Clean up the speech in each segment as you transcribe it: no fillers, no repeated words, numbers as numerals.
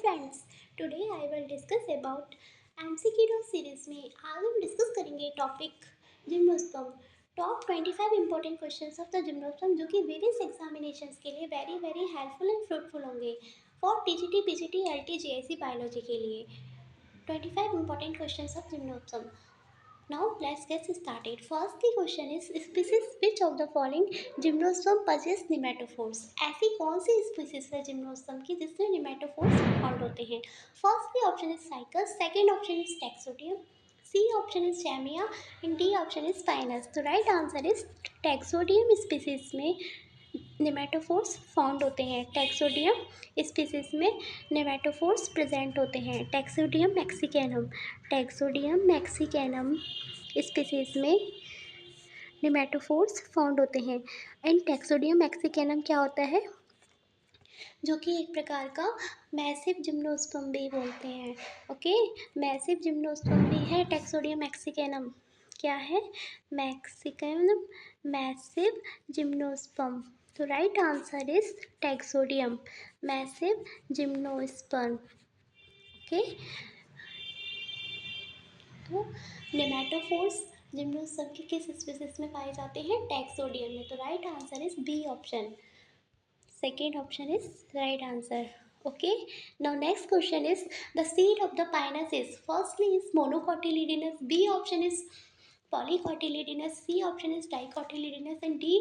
Friends, today I will discuss about MCQ series में आज हम डिस्कस करेंगे topic gymnosperm. Top 25 important questions of the gymnosperm जो कि वेरियस एग्जामिनेशंस के लिए very very helpful and fruitful होंगे for TGT PGT LT GIC biology के लिए। 25 important questions of gymnosperm. Now let's get started. First the question is species which of the following gymnosperm possess nematophores? ऐसी कौन सी species है gymnosperm की जिसमें pneumatophores found होते हैं? First the option is cycas, second option is taxodium, C option is Jamia and D option is Pinus. तो right answer is taxodium species में नेमेटोफोर्स found होते हैं। टैक्सोडियम स्पीसीज में नेमेटोफोर्स प्रेजेंट होते हैं। टैक्सोडियम मैक्सिकैनम, टैक्सोडियम मैक्सिकैनम स्पीसीज में नेमेटोफोर्स फाउंड होते हैं। एंड टैक्सोडियम मैक्सिकैनम क्या होता है, जो कि एक प्रकार का मैसिव जिम्नोस्पर्म भी बोलते हैं। ओके, मैसिव जिम्नोस्पर्म भी है टैक्सोडियम मैक्सिकैनम। क्या है? Mexicanum massive gymnosperm. तो right answer is taxodium massive gymnosperm. Okay, तो नेमेटोफोर्स जिम्नोस्पर्म के किस स्पीसीज में पाए जाते हैं? टैक्सोडियम में। तो right answer is B option, second option is right answer. Okay, now next question is the seed of the pinus is firstly is monocotyledonous, B option is polycotyledonous, C option is dicotyledonous and D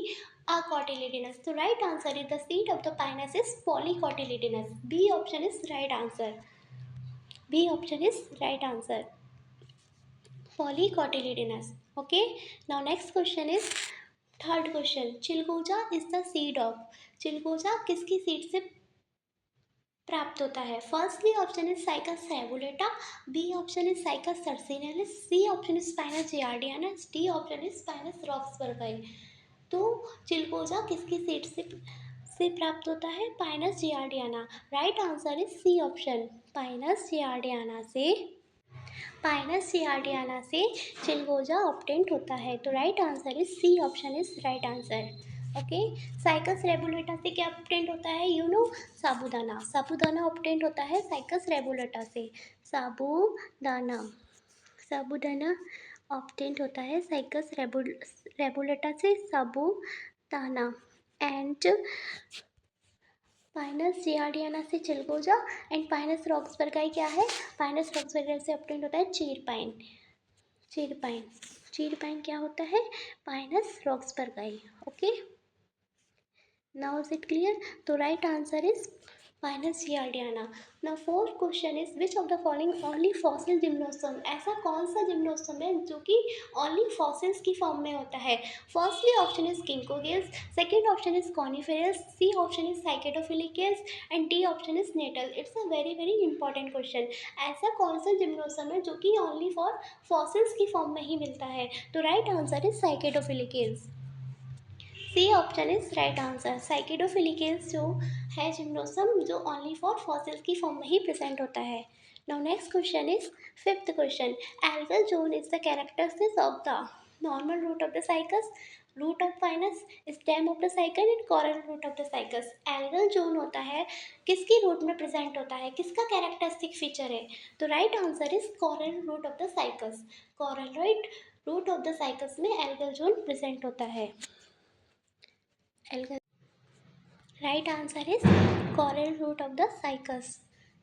acotyledonous. So right answer is the seed of the pinus is polycotyledonous. B option is right answer. B option is right answer, polycotyledonous. Okay, now next question is third question, चिलगोजा is the seed of, चिलगोजा किसकी seed से प्राप्त होता है? Firstly option is cycas sabulata, B option is cycas circinalis, C option is pinus gerardiana, D option is pinus roxburghii. तो चिलगोजा किसकी सीड से प्राप्त होता है? Pinus gerardiana. Right answer is C option, pinus gerardiana से, पाइनस जियार्डियाना से चिलगोजा ऑब्टेंट होता है। तो right answer is C option is right answer. Okay, cycas रेबुलेटा से क्या ऑब्टेंट होता है? You no, sabudana, sabudana obtained होता है साइकस रेबुलेटा से। साबूदाना, साबूदाना ऑब्टेंट होता है साइकस रेबुलेटा से, साबूदाना। एंड पाइनस जियार्डियाना से चिलगोजा एंड पाइनस रॉक्सबर्गी क्या है? पाइनस रॉक्सबर्गी से ऑब्टेंड होता है चीर पाइन, चीर पाइन, चीर पाइन क्या होता है? Pinus roxburghii. Okay, now is it clear? तो right answer is pinus gerardiana. Now fourth question is which of the following only fossil gymnosperm, ऐसा कौन सा जिम्नोस्पर्म है जो कि ओनली फॉसिल्स की फॉर्म में होता है? Firstly option is ginkgoales, second option is coniferous, C option is cycadofilicales and D option is gnetales. It's a very very important question. ऐसा कौन सा जिम्नोस्पर्म है जो कि ओनली फॉर फॉसिल्स की फॉर्म में ही मिलता है? तो right answer is cycadofilicales. C option is right answer. Cycadofilicales जो है जिम्नोस्पर्म जो ओनली फॉर फॉसिल्स की फॉर्म में ही प्रेजेंट होता है। Now next question is fifth question, algal zone is the characteristics of the normal root of the Cycas, root of Pinus, stem of the cycle and coral root of the Cycas. Algal zone होता है किसकी root में present होता है, किसका characteristic feature है? तो right answer is coral root of the Cycas. Coral root of the Cycas में एल्गल जोन प्रेजेंट होता है। Right answer is coral root of the cycas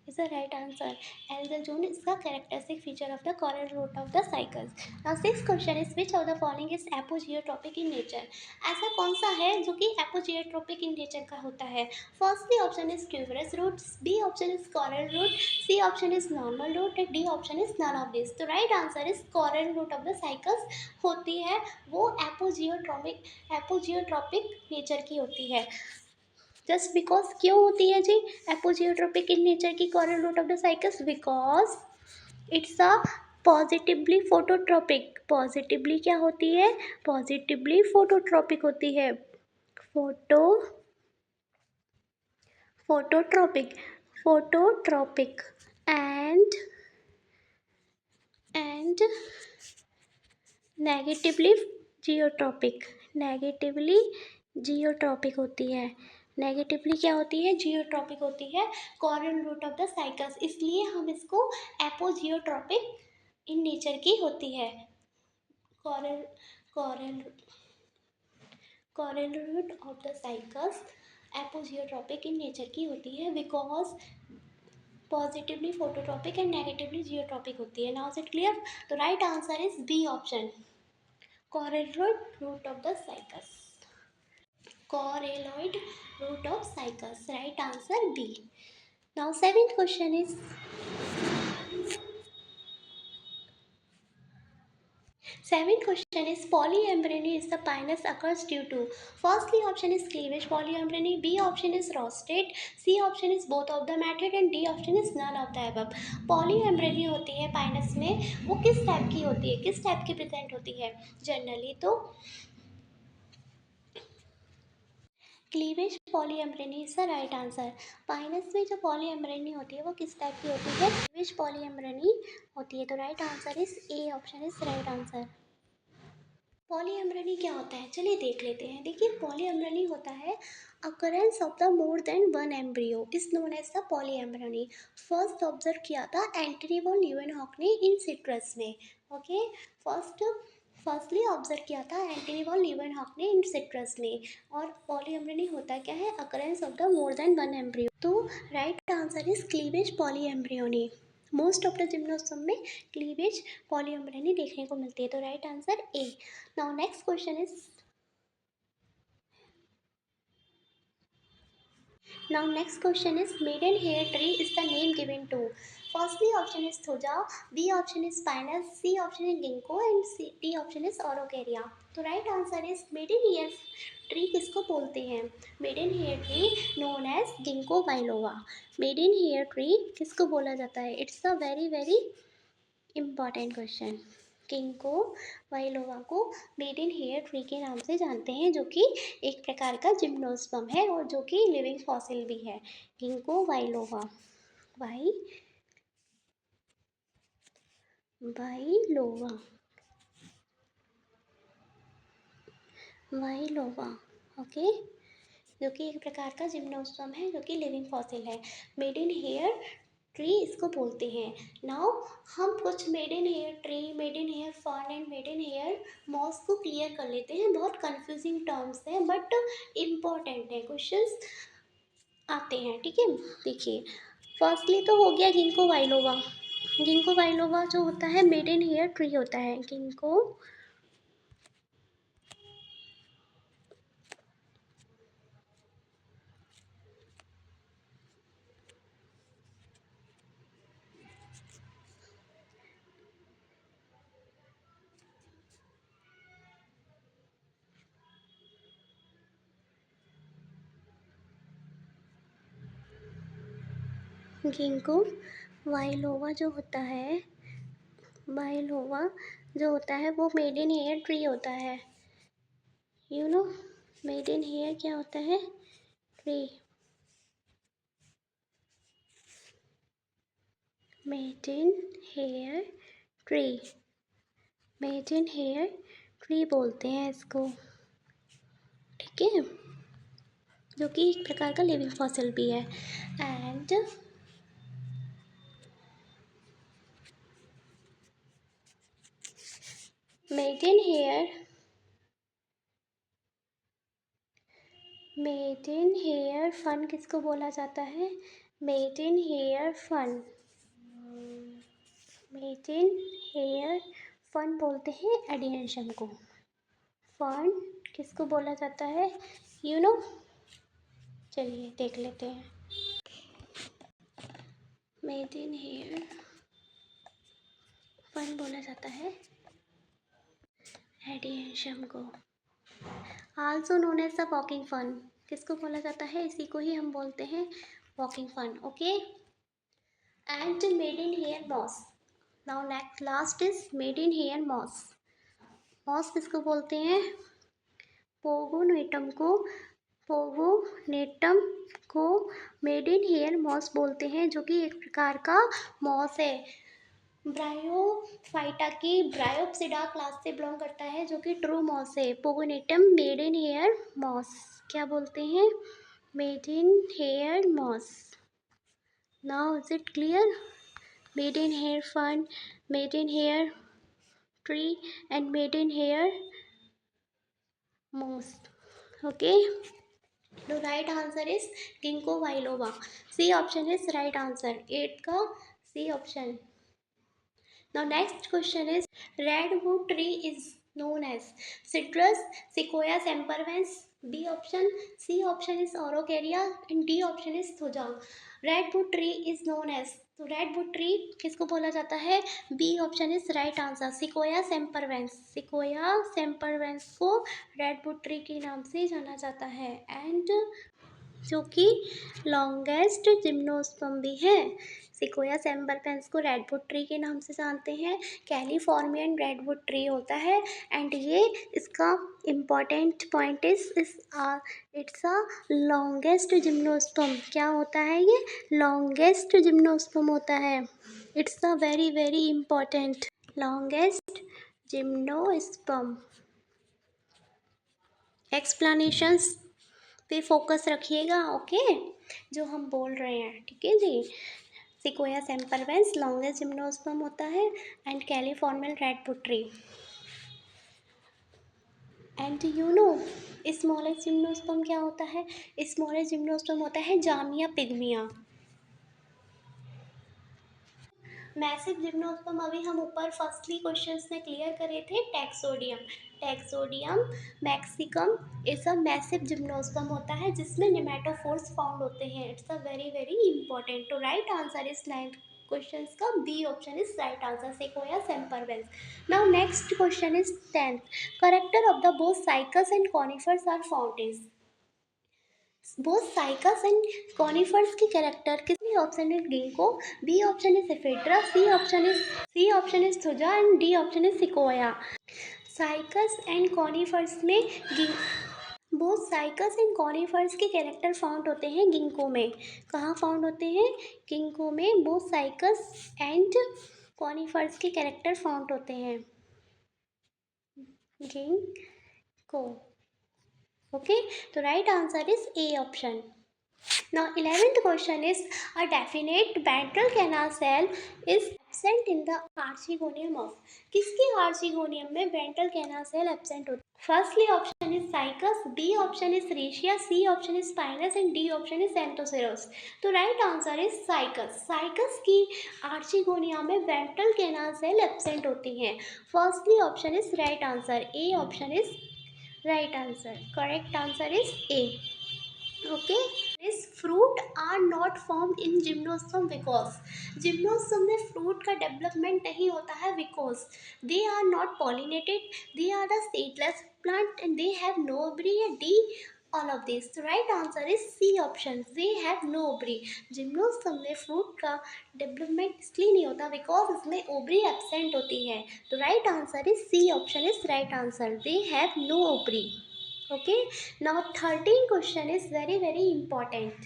is the right answer. Algal zone is the characteristic feature of the coral root of the cycas. Now sixth question is which of the following is apogeotropic in nature? ऐसा कौन सा है जो कि apogeotropic in nature का होता है? Firstly option is tuberous roots, B option is coral root, C option is normal root and D option is none of these. तो right answer is coral root of the cycas होती है, वो apogeotropic nature की होती है। Just because क्यों होती है जी एपोजियोट्रोपिक इन नेचर की coral root of the cycas? Because it's a positively phototropic, positively क्या होती है? पॉजिटिवली फोटोट्रोपिक होती है। Phototropic, phototropic and negatively geotropic, negatively geotropic होती है। नेगेटिवली क्या होती है, जियोट्रॉपिक होती है coral root of the cycas, इसलिए हम इसको एपोजियोट्रॉपिक इन नेचर की होती है। Coral coral coral root of the cycas apogeotropic in nature की होती है because positively phototropic and negatively geotropic होती है। Now is it clear? तो right answer is B option, correlate root of the cycus. Correlate root of cycus. Right answer B. Now seventh question is polyembryony is the pinus occurs due to. Firstly option is cleavage polyembryony, B option is rostate, C option is both of the method and D option is none of the above. polyembryony होती है Pinus में, वो किस type की होती है, किस type की प्रेजेंट होती है? जनरली तो cleavage polyembryony is the right answer. Pinus में जो पॉलीएम्ब्रेनी होती है वो किस टाइप की होती है? क्लीवेज पॉलीएम्ब्रेनी होती है। तो right answer is A option is right answer. Polyembryony क्या होता है, चलिए देख लेते हैं। देखिए पॉलीएम्ब्रेनी होता है occurrence of the more than one embryo is known as the polyembryony. First observe किया था एंटनी वॉन ल्यूवेनहॉक ने इन सिट्रस में। ओके, फर्स्टली ऑब्जर्व किया था एंटनी वॉन ल्यूवेनहॉक ने इन सिट्रस में। और पॉलीएम्ब्रेनी होता क्या है? Occurrence of the more than one embryo. तो right answer is cleavage polyembryony. Most of the gymnosperm में क्लीवेज पॉलीएम्ब्रेनी देखने को मिलती है। तो right answer A. Now next question is maiden hair tree is the name given to. Firstly option is thuja, B option is pinus, C option is ginkgo and D option is orocaria. तो right answer is maiden hair tree किसको बोलते हैं? Maiden hair tree known as ginkgo biloba. Maiden hair tree किसको बोला जाता है? It's a very very important question. Ginkgo biloba को maiden hair tree के नाम से जानते हैं, जो कि एक प्रकार का जिम्नोस्पर्म है और जो कि लिविंग फॉसिल भी है। गिंको बाइलोवा, बाइलोवा ओके, जो कि एक प्रकार का जिम्नोस्पर्म है, जो कि लिविंग फॉसिल है। मेडन हेयर ट्री इसको बोलते हैं। नाउ हम कुछ maiden hair tree, maiden hair fern and maiden hair moss को क्लियर कर लेते हैं। बहुत कंफ्यूजिंग टर्म्स हैं बट इम्पॉर्टेंट है, क्वेश्चंस आते हैं, ठीक है। देखिए फर्स्टली तो हो गया गिंको बाइलोवा। गिंको बाइलोवा जो होता है मेडन हेयर ट्री होता है। गिंको गिंको बाइलोवा जो होता है, बाइलोवा जो होता है वो मेडन हेयर ट्री होता है। यू नो मेडन हेयर क्या होता है? Tree. Maiden hair tree, maiden hair tree बोलते हैं इसको, ठीक है, जो कि एक प्रकार का लिविंग फॉसिल भी है। एंड मेडन हेयर फन किसको बोला जाता है? मेडन हेयर फन बोलते हैं एडिएंशम को। फन किसको बोला जाता है? यू नो चलिए देख लेते हैं। मेडन हेयर फन बोला जाता है एडिएंशम को। Also known as the walking fern किसको बोला जाता है? इसी को ही हम बोलते हैं walking fern. Okay, and maiden hair moss. Now next last is maiden hair moss. Moss किसको बोलते हैं? पोगोनेटम को मेडन हेयर मॉस बोलते हैं, जो कि एक प्रकार का मॉस है। ब्रायोफाइटा की ब्रायोप्सिडा क्लास से बिलोंग करता है, जो कि ट्रू मॉस है। पोगोनेटम मेडन हेयर मॉस क्या बोलते हैं? maiden hair moss. Now is it clear? Maiden hair fern, maiden hair tree and maiden hair moss. Okay, the right answer is ginkgo biloba. C option is right answer. 8 का C option. Now next question is, redwood tree is known as citrus, sequoia sempervirens. B option, C option is orocaria and D option is thuja. Redwood tree is known as, तो redwood tree किसको बोला जाता है? B option is right answer, sequoia sempervirens. Sequoia sempervirens को redwood tree के नाम से जाना जाता है, एंड जो कि लॉन्गेस्ट जिम्नोस्पर्म भी है. सिकोया सेम्परवेंस को रेडवुड ट्री के नाम से जानते हैं. कैलिफोर्नियन रेडवुड ट्री होता है, एंड ये इसका important point is it's a longest gymnosperm. क्या होता है ये? लॉन्गेस्ट जिम्नोस्पर्म होता है. It's a very very important longest gymnosperm. Explanations पे फोकस रखिएगा, ओके, जो हम बोल रहे हैं, ठीक है जी. सिकोया सेम्परवेंस लॉन्गेस्ट जिम्नोस्पर्म होता है, and Californian redwood tree. And you know smallest gymnosperm क्या होता है? स्मॉलेस्ट जिम्नोस्पर्म होता है जामिया पिग्मिया. मैसिव जिम्नोस्पर्म अभी हम ऊपर फर्स्टली क्वेश्चंस में क्लियर करे थे. Taxodium, taxodium mexicanum is a massive gymnosperm होता है जिसमें नेमेटोफोर्स फाउंड होते हैं. It's a very very important. तो right answer is ninth questions का B option is right answer, sequoia sempervirens. Now next question is 10th. Character of the both cycas and conifers are found is. Both cycas and conifers की character किसने? Option is ginkgo, B option is ephedra, C option is thuja and D option is sequoia. Cycas and conifers में both cycas and conifers के character found होते हैं ginkgo में. कहाँ found होते हैं? गिंको में बोथ साइकस एंड कॉनिफर्स के कैरेक्टर फाउंड होते हैं. Ginkgo. Okay, the right answer is A option. Now 11th question is, a definite ventral canal cell is absent in the archegonium of. किसके archegonium में ventral canal cell absent होता है? Firstly option is Cycas, B option is Riccia, C option is Spinus and D option is Anthoceros. तो right answer is Cycas. Cycas की archegonia में ventral canal cell absent होती हैं. Firstly option is right answer, A option is right answer. Correct answer is A. Okay, this fruit are not formed in gymnosperm because gymnosperm में fruit का development नहीं होता है because they are not pollinated, they are the seedless plant and they have no ovary. D all of this. The right answer is C option, they have no ovary. Gymnosperm में fruit का development इसलिए नहीं होता because इसमें ovary absent होती है. तो right answer is C option is right answer, they have no ovary. Okay, now 13 question is very very important.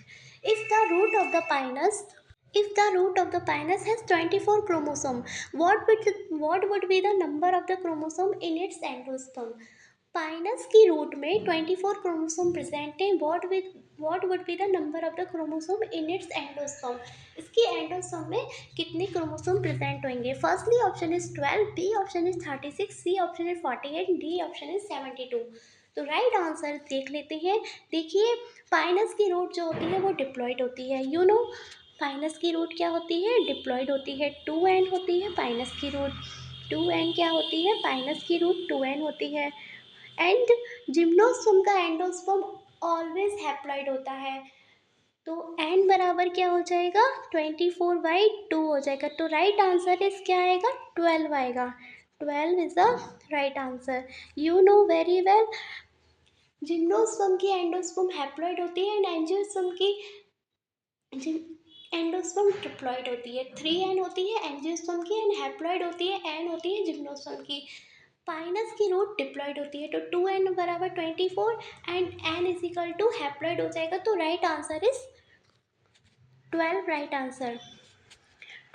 If the root of the pinus has 24 chromosome, what would be the number of the chromosome in its endosperm? Pinus की root में 24 chromosome present है. What would be the number of the chromosome in its endosperm? इसकी endosperm में कितने chromosome present होंगे? Firstly option is 12, B option is 36, C option is 48, D option is 72. तो right answer देख लेते हैं. देखिए, पाइनस की रूट जो होती है वो डिप्लॉयड होती है. यू नो पाइनस की रूट क्या होती है? डिप्लॉयड होती है. 2n होती है पाइनस की रूट. 2n क्या होती है? पाइनस की रूट 2n होती है. एंड जिम्नोस्पर्म का एंडोस्पर्म ऑलवेज हैप्लॉइड होता है. तो n बराबर क्या हो जाएगा? 24/2 हो जाएगा. तो राइट आंसर इज क्या आएगा? 12 आएगा. 12 is the right answer. You know very well, gymnosperm की एंडोस्पर्म हैप्लॉइड होती है एंड एंजियोस्पर्म की एंडोस्पर्म ट्रिप्लॉइड होती है. 3n होती है एंजियोस्पर्म की एंड हैप्लॉइड होती है n होती है जिम्नोस्पर्म की. पाइनस की रूट डिप्लॉयड होती है. तो 2n बराबर 24 and n is equal to haploid हो जाएगा. तो right answer is 12. Right answer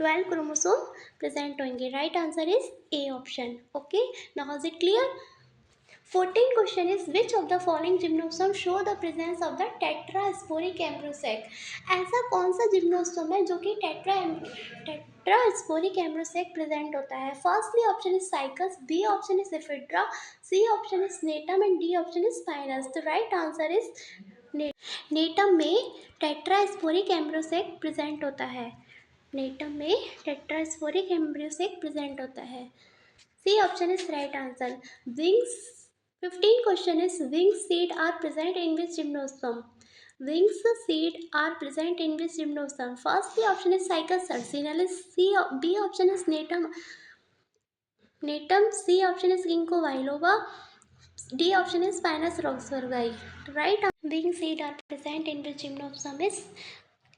12 chromosome present होंगे. Right answer is A option. Okay, now is it clear? 14 question is which of the following gymnosperm show the presence of the tetrasporic embryosac? ऐसा कौन सा gymnosperm है जो कि tetrasporic एम्ब्रोसेक present होता है? Firstly option is cycas, B option is ephedra, C option is gnetum and D option is pinus. The right answer is gnetum में tetrasporic एम्ब्रोसेक present होता है. नेटम में टेट्रास्पोरिक एम्ब्रोसेक प्रेजेंट होता है. C option is right answer. Wings 15 question is wings seed are present in which gymnosperm? Wings seed are present in which gymnosperm? Firstly option is Cycas sarcinalis, B option is natum, C option is ginkgo biloba, D option is Pinus roxburghi. Right wing seed are present in which gymnosperm is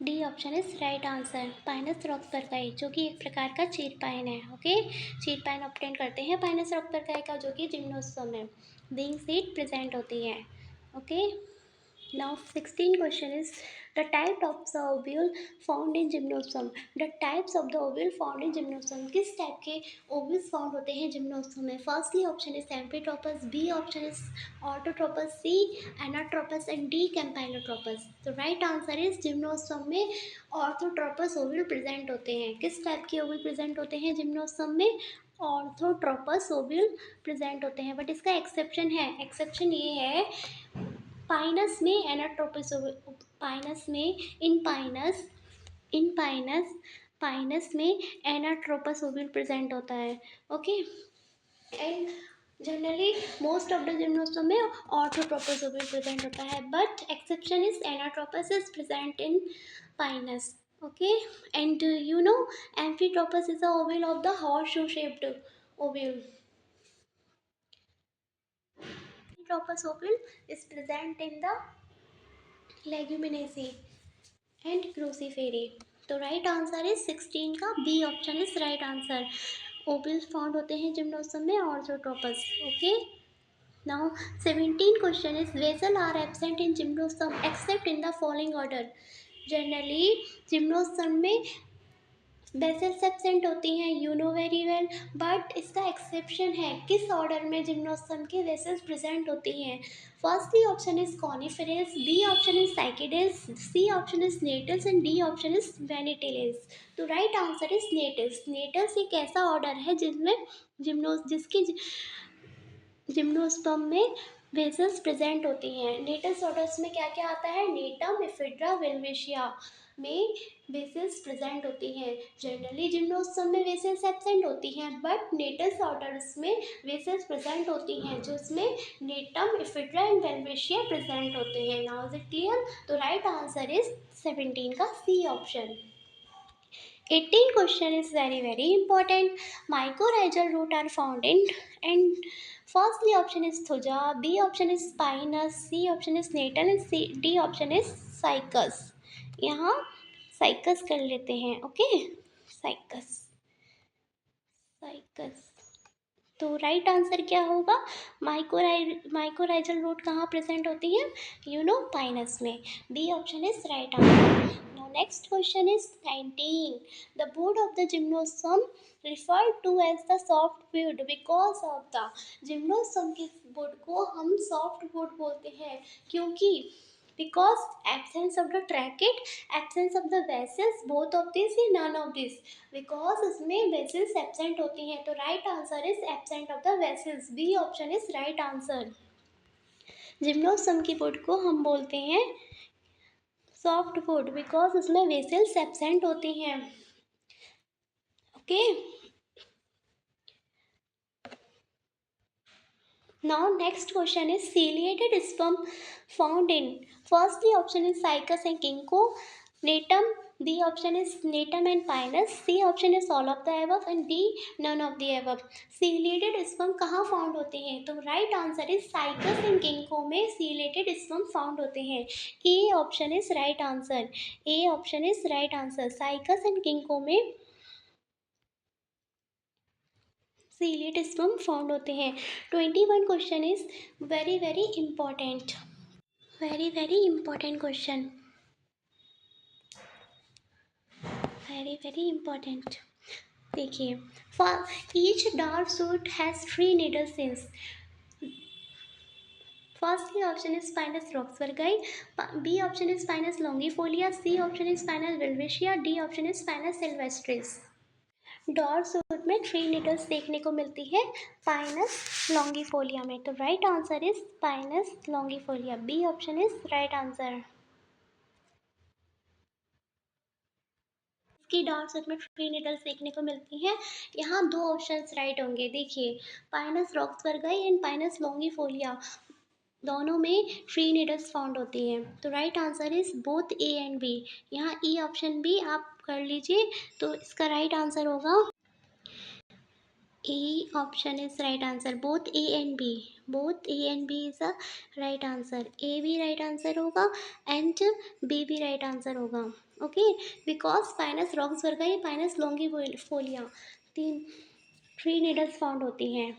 D option is right answer. Pinus roxburghii जो कि एक प्रकार का चीर pine है. Okay, चीर pine obtain करते हैं पाइनस रॉक्सबर्गाई का जो कि जिम्नोस्पर्म में विंग सीड प्रेजेंट होती है. Okay, now 16 question is the type of the ovule found in gymnosperm. The types of the ovule found in gymnosperm. किस टाइप के ओव्यूल्स फाउंड होते हैं जिम्नोस्पर्म में? Firstly option is amphitropous, B option is orthotropous, C anatropous and D campylotropous. तो right answer is gymnosperm में orthotropous ovule present होते हैं. किस टाइप के ओव्यूल प्रेजेंट होते हैं जिम्नोस्पर्म में? ऑर्थोट्रोपस ओव्यूल प्रेजेंट होते हैं. बट इसका एक्सेप्शन है. एक्सेप्शन ये है पाइनस में एनाट्रोपस, पाइनस में पाइनस में एनाट्रोपस ओव्यूल प्रेजेंट होता है. Okay, and generally most of the gymnosperm में ऑर्थोट्रोपस ओव्यूल प्रेजेंट होता है. But exception is anatropous is present in Pinus. Okay, and you know amphitropus is the ovule of the horseshoe shaped ovule. Amphitropus ovule is present in the Leguminosae and Cruciferae. तो right answer is 16 का B option is right answer. Ovules found होते हैं gymnosperm में orthotropous. Okay, now 17 question is vessel are absent in gymnosperm except in the following order. Generally gymnosperm में vessels absent होती हैं, you know very well. But इसका exception है. किस order में जिम्नोस्पर्म के वेसल्स प्रेजेंट होती हैं? Firstly option is coniferous, B option is cycadales, C option is gnetales and D option is वेनिटेलेस. तो right answer is gnetales. Gnetales एक ऐसा ऑर्डर है जिसमें जिसकी जिम्नोस्पर्म में वेसल्स प्रेजेंट होती हैं. नेटल्स ऑर्डर्स में क्या क्या आता है? नेटम, एफिड्रा, वेल्वेशिया में वेसल्स प्रेजेंट होती हैं. जनरली जिम्नोस्पर्म में वेसल्स एब्सेंट होती हैं, बट नेटल्स ऑर्डर्स में वेसल्स प्रेजेंट होती हैं जिसमें नेटम, एफिड्रा एंड वेल्वेशिया प्रेजेंट होते हैं. Now is it clear? तो राइट आंसर इज 17 का C option. 18 question is very important. Mycorrhizal root are found in, and firstly option is thuja, B option is spinous, C option is natal and D option is cycus. यहाँ Cycas कर लेते हैं. Okay, Cycas. तो right answer क्या होगा? Mycorrhizal root कहाँ present होती है? यू नो पाइनस में. B option is right answer. Now next question is 19. The board of the gymnosperm referred to as the softwood because of the. Gymnosperm के board को हम softwood बोलते हैं क्योंकि because absence of the trachea, absence of the vessels, both of this या none of this. because इसमें vessels absent होती हैं. तो right answer is absent of the vessels. B option is right answer. Gymnosperm की would को हम बोलते हैं सॉफ्ट वुड बिकॉज उसमें वेसल्स एब्सेंट होती हैं. Okay, now next question is ciliated sperm found in. Firstly option is cycas and ginkgo, natum, B option is natum and pinus, C option is all of the above and D none of the above. ciliated sperm कहाँ found होते हैं? तो right answer is cycas and ginkgo में ciliated sperm found होते हैं. A option is right answer. A option is right answer. Cycas and ginkgo में ciliated sperm found होते हैं. 21 question is very important. Very important question. Very important. देखिए, for each dwarf shoot has 3 needle since. Firstly option is Pinus roxburghi, B option is Pinus longifolia, C option is Pinus wilwischia, D option is Pinus sylvestris. Dot shoot में 3 needles देखने को मिलती है Pinus longifolia में, तो right answer is pinus longifolia, B option is right answer. इसकी डॉट shoot में 3 नीडल्स देखने को मिलती हैं, यहाँ दो ऑप्शंस राइट होंगे। देखिए Pinus roxburghii and Pinus longifolia दोनों में 3 नीडल्स फाउंड होती हैं, तो right answer is both A and B. यहाँ ई ऑप्शन भी आप कर लीजिए, तो इसका राइट आंसर होगा A option is right answer. Both A and B. Both A and B is a right answer. A भी right answer होगा and B भी right answer होगा. Okay, because Pinus roxburghi, Pinus longifolia तीन 3 needles found होती हैं.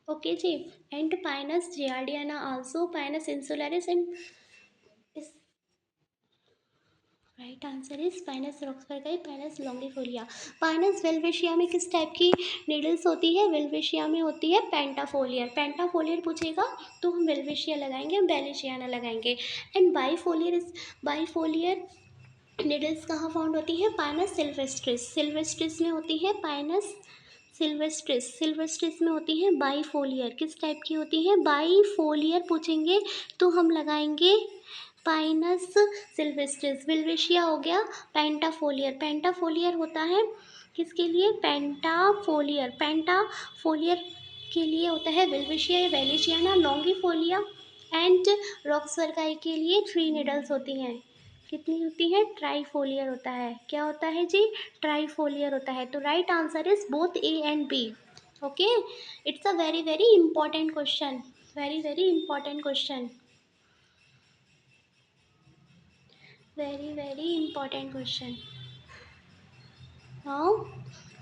Okay जी, and Pinus giardiana also, Pinus insularis and is right answer is pinus roxburghii, pinus longifolia. Pinus welwitschia में किस type की needles होती है? वेल्वेशिया में होती है पेंटाफोलियर। पेंटाफोलियर पूछेगा तो हम वेल्वेशिया लगाएंगे, हम बेलिशियाना लगाएंगे। एंड बाईफोलियर नीडल्स कहाँ फाउंड होती है? Pinus sylvestris. सिल्वेस्ट्रिस में होती है पाइनस सिल्वेस्ट्रिस। सिल्वेस्ट्रिस में होती है बाईफोलियर। किस टाइप की होती है? बाईफोलियर पूछेंगे तो हम लगाएंगे पाइनस सिल्वेस्ट्रिस। विल्वेशिया हो गया पेंटाफोलियर। पेंटाफोलियर होता है किसके लिए? पेंटाफोलियर। पेंटाफोलियर के लिए होता है विल्वेशिया या वेलिशियाना। लॉन्गिफोलिया एंड रॉक्सबर्गी के लिए 3 नीडल्स होती हैं। कितनी होती है? ट्राईफोलियर होता है। क्या होता है जी? ट्राईफोलियर होता है। तो right answer is both A and B. Okay, it's a very very important question, very very important question, very important question. Now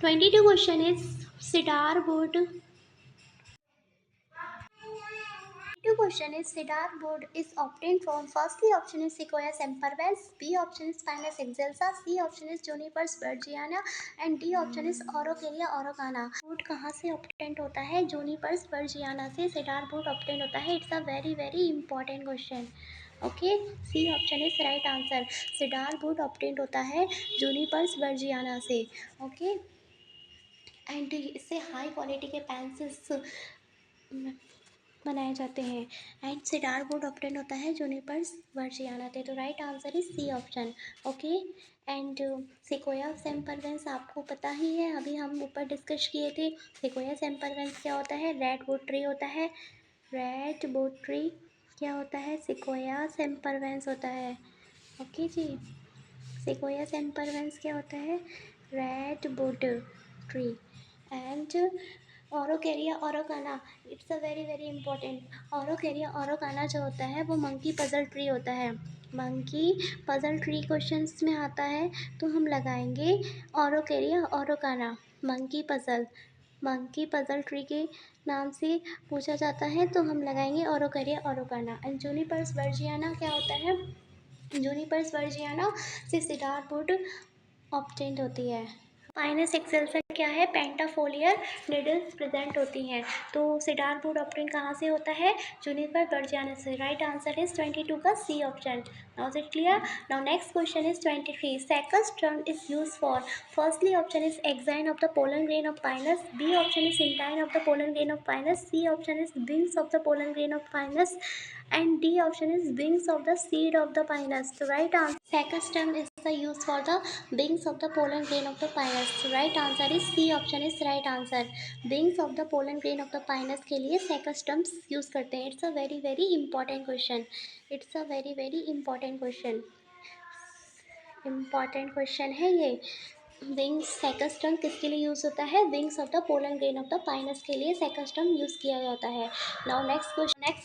22 question is cedar wood. 22 question is cedar wood is obtained from, firstly option is Sequoia sempervirens, B option is Pinus excelsa, C option is Juniper sturgeona and D option is Orocaria orocana. wood कहाँ से obtained होता है? Juniper sturgeona से cedar wood obtained होता है। It's a very very important question. Okay, C option is right answer. Cedar wood obtained होता है Juniperus virginiana से। ओके, एंड इससे हाई क्वालिटी के पेंसिल्स बनाए जाते हैं। एंड सिडार वुड ऑब्टेन्ड होता है जूनिपर्स वर्जियाना से, तो right answer is C option. Okay, and sequoia sempervirens आपको पता ही है, अभी हम ऊपर डिस्कस किए थे। सिकोया सेम्परवेंस क्या होता है? रेड वुड ट्री होता है। रेड वुड ट्री क्या होता है? सिकोया सेम्परवेंस होता है। ओके जी, सिकोया सेम्परवेंस क्या होता है? Redwood tree. And araucaria araucana, it's a very very important. Araucaria araucana जो होता है वो मंकी पजल ट्री होता है। मंकी पजल ट्री क्वेश्चंस में आता है तो हम लगाएंगे ओरोकेरिया ओरोकाना। मंकी पजल ट्री के नाम से पूछा जाता है तो हम लगाएंगे ओरोकेरिया ओरोकाना। एंड जूनिपर्स वर्जियाना क्या होता है? जूनिपर्स वर्जियाना से सिडार वुड ऑब्टेन्ड होती है। पाइनस एक्सेल्सा क्या है? पेंटाफोलियर नीडल्स प्रेजेंट होती हैं। तो सिडार वुड ऑब्टेन कहाँ से होता है? जूनिपर वर्जियाना से। राइट आंसर इज 22 का C option. Now is it clear? Now next question is 23। Saccus term is use for, firstly option is exine of the pollen grain of pinus, B option is intine of the pollen grain of pinus, C option is wings of the pollen grain of pinus and D option is wings of the seed of the pinus. The right answer, second stem is the use for the wings of the pollen grain of the pinus. The right answer is C option is right answer. Wings of the pollen grain of the pinus के लिए second stems use करते हैं। It's a very very important question. It's a very very important question. Important question है ये। Wings saccus term किसके लिए use होता है? Wings of the pollen grain of the pinus के लिए सेकस्टम यूज़ किया जाता है। Now next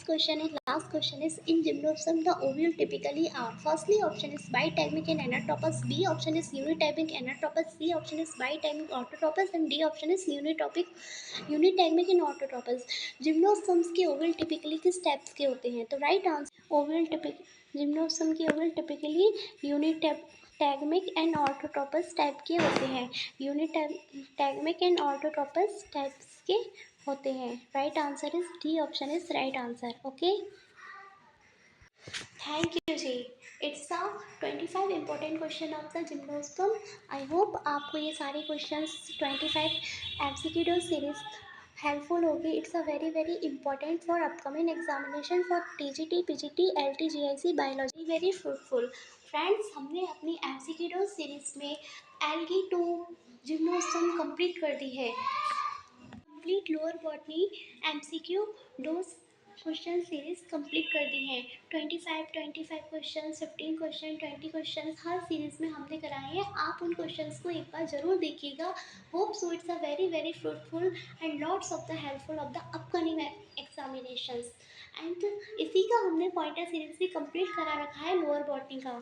question is, last question is, in gymnosperm the ovule typically are, firstly option is bitegmic and anatropous, B option is unitegmic anatropous, C option is bitegmic orthotropous and D option is unitegmic and orthotropous. Gymnosperms के ovule typically किस types के होते हैं? तो right answer, ovule gymnosperm के ovule typically यूनिटैगमिक and ऑटोट्रोपस type के होते हैं। यूनिटैगमिक एंड ऑटोट्रोपस टाइप्स के होते हैं। Right answer is D option is right answer. Okay, thank you ji. It's a 25 important question of the gymnosperm. I hope आपको ये सारे क्वेश्चंस 25 एमसीक्यू सीरीज हेल्पफुल होगी। It's a very very important for upcoming examination for TGT PGT LT GIC biology, very fruitful. Friends, हमने अपनी MCQ series में algae to gymnosperm complete कर दी है। Complete lower botany MCQ dose question series complete कर दी है। 25 question, 15 question, 20 question हर series में हमने कराए हैं। आप उन क्वेश्चंस को एक बार जरूर देखिएगा। Hope so it's a very very fruitful and lots of the helpful of the upcoming examinations. And इसी का हमने पॉइंटर सीरीज भी कंप्लीट करा रखा है लोअर बॉटनी का।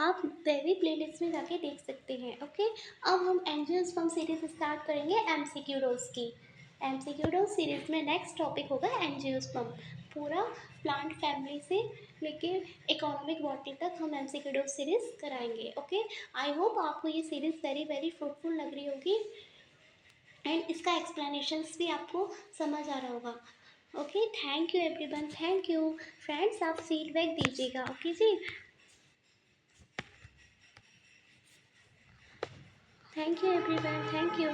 आप वेरी प्लेलिस्ट में जाके देख सकते हैं। ओके, अब हम एंजियोस्पर्म सीरीज स्टार्ट करेंगे एमसीक्यू डोज की। एमसीक्यू डोज सीरीज में नेक्स्ट टॉपिक होगा एंजियोस्पर्म। पूरा प्लांट फैमिली से लेके इकोनॉमिक बॉटनी तक हम एमसीक्यू डोज सीरीज कराएंगे। ओके, आई होप आपको ये सीरीज वेरी वेरी फ्रूटफुल लग रही होगी एंड इसका एक्सप्लेनेशंस भी आपको समझ आ रहा होगा। Okay, thank you everyone, thank you. Friends, आप फीडबैक दीजिएगा। Okay ji, thank you everyone, thank you.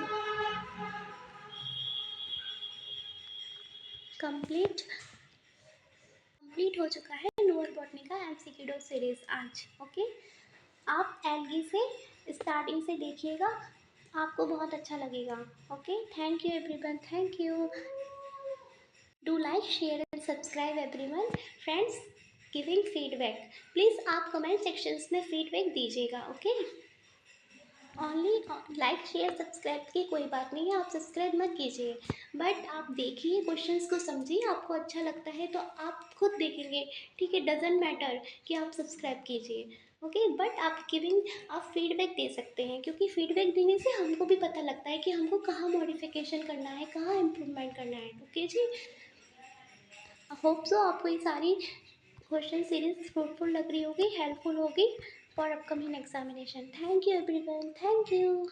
Complete complete हो चुका है लोअर बॉटनी का एमसीक्यू सीरीज आज। ओके, आप एलगी से स्टार्टिंग से देखिएगा, आपको बहुत अच्छा लगेगा। Okay, thank you everyone, thank you. Do like share and subscribe everyone. Friends, giving feedback, please आप कमेंट सेक्शंस में फीडबैक दीजिएगा। Okay, only like share subscribe की कोई बात नहीं है, आप सब्सक्राइब मत कीजिए, बट आप देखिए, क्वेश्चंस को समझिए। आपको अच्छा लगता है तो आप खुद देखेंगे, ठीक है, डजेंट मैटर कि आप सब्सक्राइब कीजिए। ओके, बट आप गिविंग, आप फीडबैक दे सकते हैं, क्योंकि फीडबैक देने से हमको भी पता लगता है कि हमको कहाँ मॉडिफिकेशन करना है, कहाँ इम्प्रूवमेंट करना है। ओके जी, होप सो आपको ये सारी क्वेश्चन सीरीज फ्रूटफुल लग रही होगी, हेल्पफुल होगी for upcoming examination. Thank you everyone, thank you.